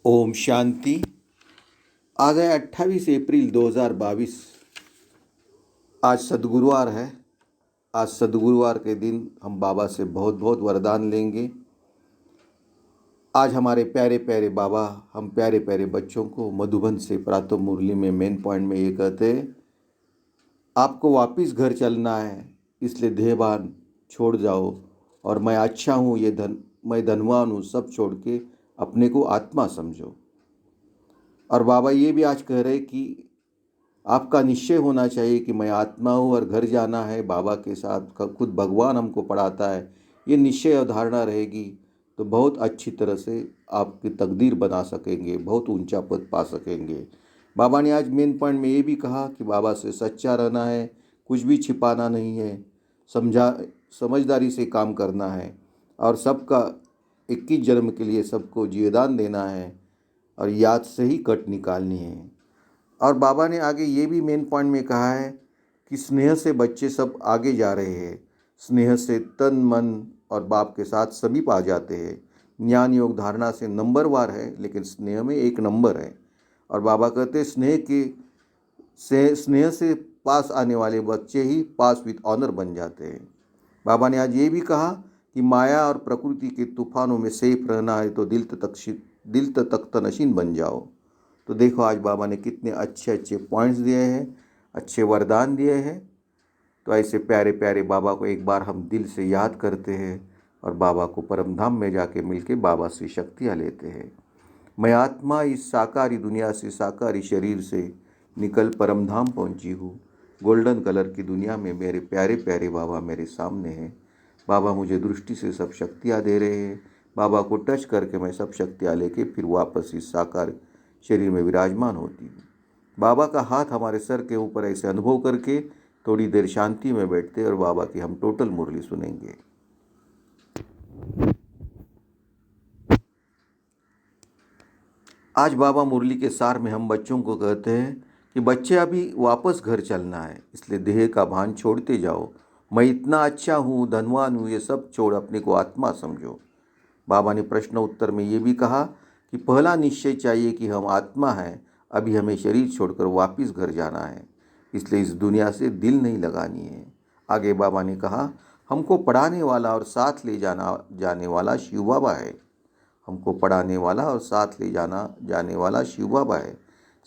ओम शांति। आज है 28 अप्रैल 2022। आज सद्गुरुवार है। आज सद्गुरुवार के दिन हम बाबा से बहुत बहुत वरदान लेंगे। आज हमारे प्यारे प्यारे बाबा हम प्यारे प्यारे बच्चों को मधुबन से प्रातः मुरली में मेन पॉइंट में ये कहते हैं, आपको वापिस घर चलना है, इसलिए देहभान छोड़ जाओ और मैं अच्छा हूँ, मैं धनवान हूँ, सब छोड़ के अपने को आत्मा समझो। और बाबा ये भी आज कह रहे कि आपका निश्चय होना चाहिए कि मैं आत्मा हूँ और घर जाना है बाबा के साथ। खुद भगवान हमको पढ़ाता है। ये निश्चय और धारणा रहेगी तो बहुत अच्छी तरह से आपकी तकदीर बना सकेंगे, बहुत ऊंचा पद पा सकेंगे। बाबा ने आज मेन पॉइंट में ये भी कहा कि बाबा से सच्चा रहना है, कुछ भी छिपाना नहीं है, समझदारी से काम करना है और सबका 21 जन्म के लिए सबको जीवदान देना है और याद से ही कट निकालनी है। और बाबा ने आगे ये भी मेन पॉइंट में कहा है कि स्नेह से बच्चे सब आगे जा रहे हैं। स्नेह से तन मन और बाप के साथ समीप आ जाते हैं। ज्ञान योग धारणा से नंबरवार है, लेकिन स्नेह में एक नंबर है। और बाबा कहते हैं स्नेह से पास आने वाले बच्चे ही पास विद ऑनर बन जाते हैं। बाबा ने आज ये भी कहा कि माया और प्रकृति के तूफानों में सेफ रहना है तो दिल तक तनशीन बन जाओ। तो देखो आज बाबा ने कितने अच्छे अच्छे पॉइंट्स दिए हैं, अच्छे वरदान दिए हैं। तो ऐसे प्यारे प्यारे बाबा को एक बार हम दिल से याद करते हैं और बाबा को परम धाम में जाके मिलके बाबा से शक्तियाँ लेते हैं। मैं आत्मा इस साकारी दुनिया से, साकारी शरीर से निकल परम धाम पहुँची हूँ। गोल्डन कलर की दुनिया में मेरे प्यारे प्यारे बाबा मेरे सामने हैं। बाबा मुझे दृष्टि से सब शक्तियाँ दे रहे हैं। बाबा को टच करके मैं सब शक्तियाँ लेके फिर वापस इस साकार शरीर में विराजमान होती हूँ। बाबा का हाथ हमारे सर के ऊपर ऐसे अनुभव करके थोड़ी देर शांति में बैठते और बाबा की हम टोटल मुरली सुनेंगे। आज बाबा मुरली के सार में हम बच्चों को कहते हैं कि बच्चे अभी वापस घर चलना है, इसलिए देह का भान छोड़ते जाओ। मैं इतना अच्छा हूँ, धनवान हूँ, ये सब छोड़ अपने को आत्मा समझो। बाबा ने प्रश्न उत्तर में ये भी कहा कि पहला निश्चय चाहिए कि हम आत्मा हैं, अभी हमें शरीर छोड़कर वापस घर जाना है, इसलिए इस दुनिया से दिल नहीं लगानी है। आगे बाबा ने कहा हमको पढ़ाने वाला और साथ ले जाने वाला शिव बाबा है। हमको पढ़ाने वाला और साथ ले जाने वाला शिव बाबा है।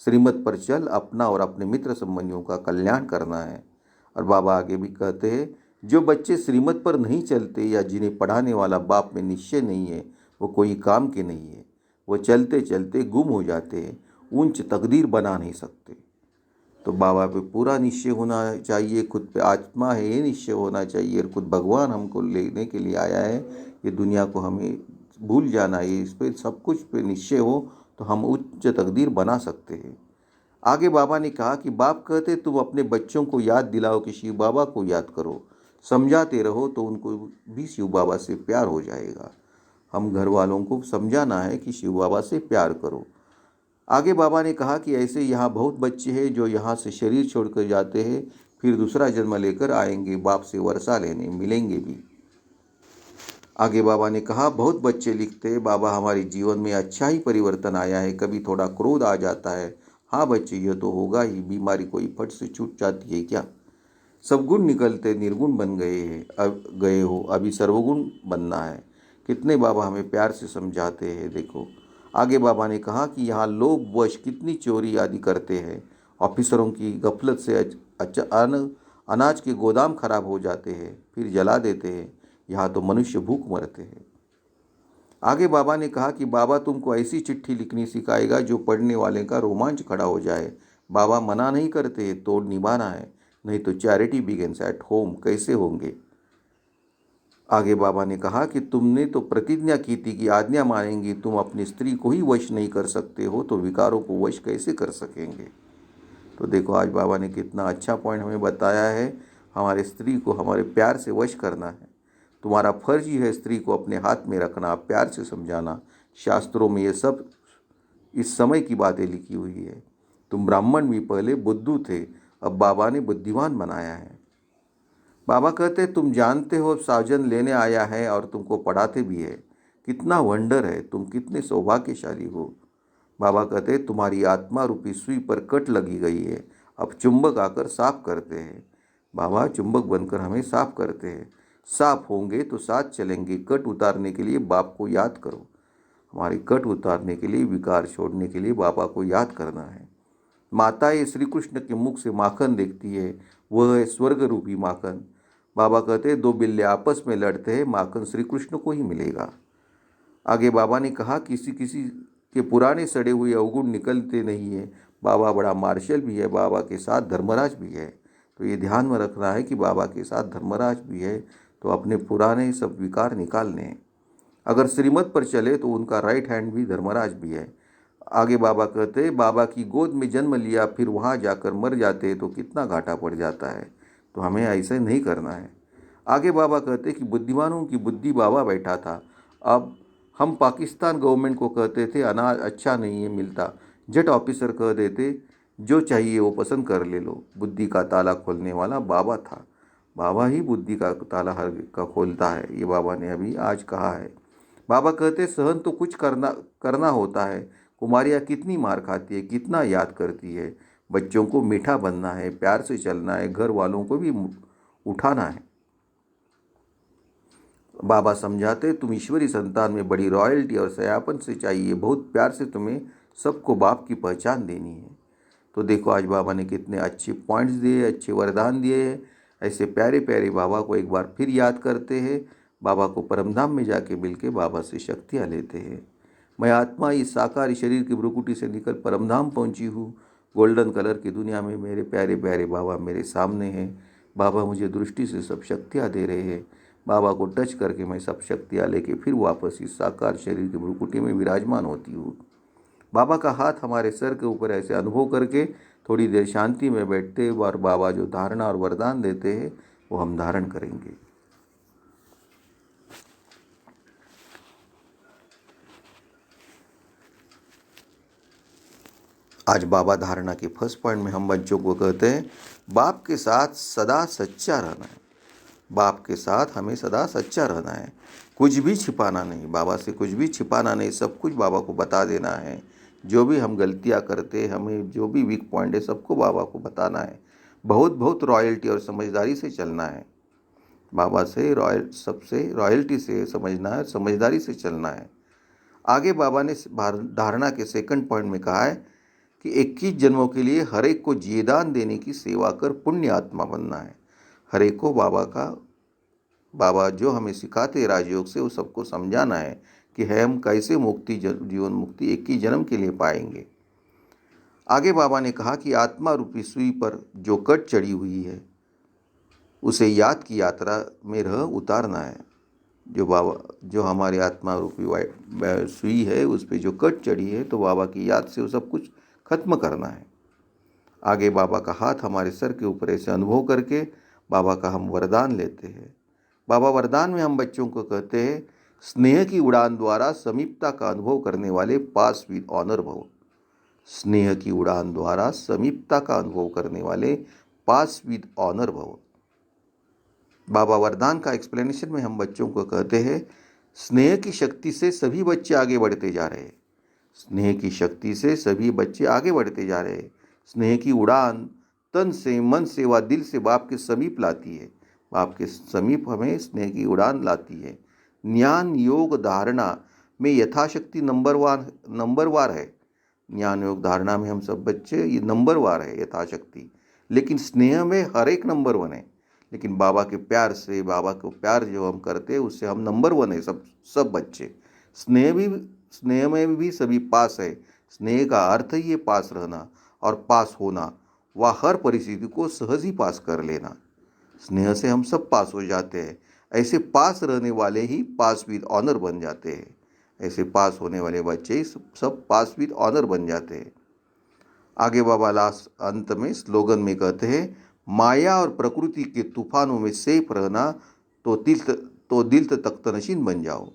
श्रीमत पर चल अपना और अपने मित्र संबंधियों का कल्याण करना है। और बाबा आगे भी कहते हैं जो बच्चे श्रीमत पर नहीं चलते या जिन्हें पढ़ाने वाला बाप में निश्चय नहीं है वो कोई काम के नहीं है। वो चलते चलते गुम हो जाते हैं, ऊंच तकदीर बना नहीं सकते। तो बाबा पे पूरा निश्चय होना चाहिए, खुद पे आत्मा है ये निश्चय होना चाहिए और खुद भगवान हमको लेने के लिए आया है। ये दुनिया को हमें भूल जाना है, इस पर सब कुछ पे निश्चय हो तो हम उच्च तकदीर बना सकते हैं। आगे बाबा ने कहा कि बाप कहते तुम अपने बच्चों को याद दिलाओ कि शिव बाबा को याद करो, समझाते रहो तो उनको भी शिव बाबा से प्यार हो जाएगा। हम घर वालों को समझाना है कि शिव बाबा से प्यार करो। आगे बाबा ने कहा कि ऐसे यहाँ बहुत बच्चे हैं जो यहाँ से शरीर छोड़कर जाते हैं, फिर दूसरा जन्म लेकर आएंगे, बाप से वर्षा लेने मिलेंगे भी। आगे बाबा ने कहा बहुत बच्चे लिखते हैं बाबा हमारे जीवन में अच्छा ही परिवर्तन आया है, कभी थोड़ा क्रोध आ जाता है। हाँ बच्चे ये तो होगा ही, बीमारी कोई फट से छूट जाती है क्या? सब गुण निकलते निर्गुण बन गए हो, अभी सर्वगुण बनना है। कितने बाबा हमें प्यार से समझाते हैं। देखो आगे बाबा ने कहा कि यहाँ लोग वश कितनी चोरी आदि करते हैं। ऑफिसरों की गफलत से अनाज के गोदाम खराब हो जाते हैं, फिर जला देते हैं। यहाँ तो मनुष्य भूख मरते हैं। आगे बाबा ने कहा कि बाबा तुमको ऐसी चिट्ठी लिखनी सिखाएगा जो पढ़ने वाले का रोमांच खड़ा हो जाए। बाबा मना नहीं करते, तोड़ निभाना है, नहीं तो चैरिटी बिगिंस एट होम कैसे होंगे। आगे बाबा ने कहा कि तुमने तो प्रतिज्ञा की थी कि आज्ञा मानेंगी, तुम अपनी स्त्री को ही वश नहीं कर सकते हो तो विकारों को वश कैसे कर सकेंगे। तो देखो आज बाबा ने कितना अच्छा पॉइंट हमें बताया है। हमारे स्त्री को हमारे प्यार से वश करना है। तुम्हारा फर्ज ही है स्त्री को अपने हाथ में रखना, प्यार से समझाना। शास्त्रों में ये सब इस समय की बातें लिखी हुई है। तुम ब्राह्मण भी पहले बुद्धू थे, अब बाबा ने बुद्धिमान बनाया है। बाबा कहते तुम जानते हो साजन लेने आया है और तुमको पढ़ाते भी है। कितना वंडर है, तुम कितने सौभाग्यशाली हो। बाबा कहते हैं तुम्हारी आत्मा रूपी सुई पर कट लगी गई है, अब चुंबक आकर साफ करते हैं। बाबा चुंबक बनकर हमें साफ करते हैं। साफ होंगे तो साथ चलेंगे। कट उतारने के लिए बाप को याद करो। हमारी कट उतारने के लिए, विकार छोड़ने के लिए बाबा को याद करना है। माताएं श्री कृष्ण के मुख से माखन देखती है, वह है स्वर्ग रूपी माखन। बाबा कहते हैं दो बिल्ले आपस में लड़ते हैं, माखन श्री कृष्ण को ही मिलेगा। आगे बाबा ने कहा किसी किसी के पुराने सड़े हुए अवगुण निकलते नहीं है। बाबा बड़ा मार्शल भी है, बाबा के साथ धर्मराज भी है। तो ये ध्यान में रखना है कि बाबा के साथ धर्मराज भी है, तो अपने पुराने सब विकार निकालने हैं। अगर श्रीमत पर चले तो उनका राइट हैंड भी धर्मराज भी है। आगे बाबा कहते हैं बाबा की गोद में जन्म लिया, फिर वहाँ जाकर मर जाते तो कितना घाटा पड़ जाता है। तो हमें ऐसे नहीं करना है। आगे बाबा कहते कि बुद्धिमानों की बुद्धि बाबा बैठा था। अब हम पाकिस्तान गवर्नमेंट को कहते थे अनाज अच्छा नहीं है मिलता, जेट ऑफिसर कह देते जो चाहिए वो पसंद कर ले लो। बुद्धि का ताला खोलने वाला बाबा था। बाबा ही बुद्धि का ताला हर का खोलता है, ये बाबा ने अभी आज कहा है। बाबा कहते सहन तो कुछ करना करना होता है। कुमारियाँ कितनी मार खाती है, कितना याद करती है। बच्चों को मीठा बनना है, प्यार से चलना है, घर वालों को भी उठाना है। बाबा समझाते तुम ईश्वरी संतान में बड़ी रॉयल्टी और सयापन से चाहिए, बहुत प्यार से तुम्हें सबको बाप की पहचान देनी है। तो देखो आज बाबा ने कितने अच्छे पॉइंट्स दिए, अच्छे वरदान दिए हैं। ऐसे प्यारे प्यारे बाबा को एक बार फिर याद करते हैं। बाबा को परमधाम में जाके मिल के बाबा से शक्तियाँ लेते हैं। मैं आत्मा इस साकार शरीर की भ्रुकुटी से निकल परमधाम पहुंची हूँ। गोल्डन कलर की दुनिया में मेरे प्यारे प्यारे बाबा मेरे सामने हैं। बाबा मुझे दृष्टि से सब शक्तियाँ दे रहे हैं। बाबा को टच करके मैं सब शक्तियाँ लेके फिर वापस इस साकार शरीर की भ्रुकुटी में विराजमान होती हूँ। बाबा का हाथ हमारे सर के ऊपर ऐसे अनुभव करके थोड़ी देर शांति में बैठते और बाबा जो धारणा और वरदान देते हैं वो हम धारण करेंगे। आज बाबा धारणा के फर्स्ट पॉइंट में हम बच्चों को कहते हैं बाप के साथ सदा सच्चा रहना है। बाप के साथ हमें सदा सच्चा रहना है, कुछ भी छिपाना नहीं। बाबा से कुछ भी छिपाना नहीं, सब कुछ बाबा को बता देना है। जो भी हम गलतियां करते हैं, हमें जो भी वीक पॉइंट है सबको बाबा को बताना है। बहुत बहुत रॉयल्टी और समझदारी से चलना है। बाबा से सबसे रॉयल्टी से समझना है, समझदारी से चलना है। आगे बाबा ने धारणा के सेकंड पॉइंट में कहा है कि 21 जन्मों के लिए हर एक को जीदान देने की सेवा कर पुण्य आत्मा बनना है। हर एक को बाबा जो हमें सिखाते राजयोग से वो सबको समझाना है कि हम कैसे मुक्ति जीवन मुक्ति 21 जन्म के लिए पाएंगे। आगे बाबा ने कहा कि आत्मा रूपी सुई पर जो कट चढ़ी हुई है उसे याद की यात्रा में रह उतारना है। जो हमारी आत्मा रूपी सुई है उस पर जो कट चढ़ी है तो बाबा की याद से वो सब कुछ खत्म करना है। आगे बाबा का हाथ हमारे सर के ऊपर ऐसे अनुभव करके बाबा का हम वरदान लेते हैं। बाबा वरदान में हम बच्चों को कहते हैं स्नेह की उड़ान द्वारा समीपता का अनुभव करने वाले पास विद ऑनर भव। स्नेह की उड़ान द्वारा समीपता का अनुभव करने वाले पास विद ऑनर भव। बाबा वरदान का एक्सप्लेनेशन में हम बच्चों को कहते हैं स्नेह की शक्ति से सभी बच्चे आगे बढ़ते जा रहे हैं। स्नेह की शक्ति से सभी बच्चे आगे बढ़ते जा रहे हैं। स्नेह की उड़ान तन से, मन से व दिल से बाप के समीप लाती है। बाप के समीप हमें स्नेह की उड़ान लाती है। ज्ञान योग धारणा में यथाशक्ति नंबरवार है। ज्ञान योग धारणा में हम सब बच्चे ये नंबरवार है यथाशक्ति, लेकिन स्नेह में हर एक नंबर 1 है। लेकिन बाबा के प्यार से, बाबा को प्यार जो हम करते हैं उससे हम नंबर 1 है सब बच्चे। स्नेह में भी सभी पास है। स्नेह का अर्थ ही है पास रहना और पास होना, व हर परिस्थिति को सहज ही पास कर लेना। स्नेह से हम सब पास हो जाते हैं। ऐसे पास रहने वाले ही पास विद ऑनर बन जाते हैं। ऐसे पास होने वाले बच्चे ही सब पास विद ऑनर बन जाते हैं। आगे बाबा लास्ट अंत में स्लोगन में कहते हैं माया और प्रकृति के तूफानों में सेफ रहना तो दिल तख्तनशीन बन जाओ।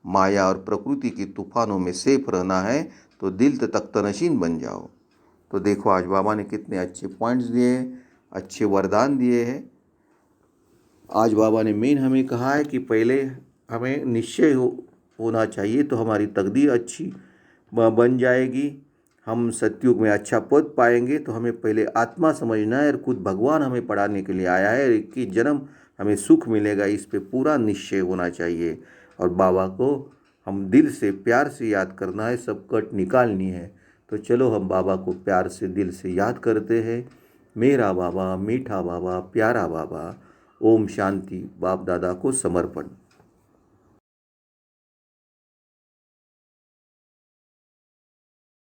माया और प्रकृति के तूफानों में सेफ रहना है तो दिल तख्तनशीन बन जाओ। तो देखो आज बाबा ने कितने अच्छे पॉइंट्स दिए हैं, अच्छे वरदान दिए हैं। आज बाबा ने मेन हमें कहा है कि पहले हमें निश्चय होना चाहिए तो हमारी तकदीर अच्छी बन जाएगी। हम सतयुग में अच्छा पद पाएंगे तो हमें पहले आत्मा समझना है, और खुद भगवान हमें पढ़ाने के लिए आया है, 21 जन्म हमें सुख मिलेगा, इस पे पूरा निश्चय होना चाहिए। और बाबा को हम दिल से प्यार से याद करना है, सब कट निकालनी है। तो चलो हम बाबा को प्यार से दिल से याद करते हैं। मेरा बाबा, मीठा बाबा, प्यारा बाबा। ओम शांति। बाप दादा को समर्पण।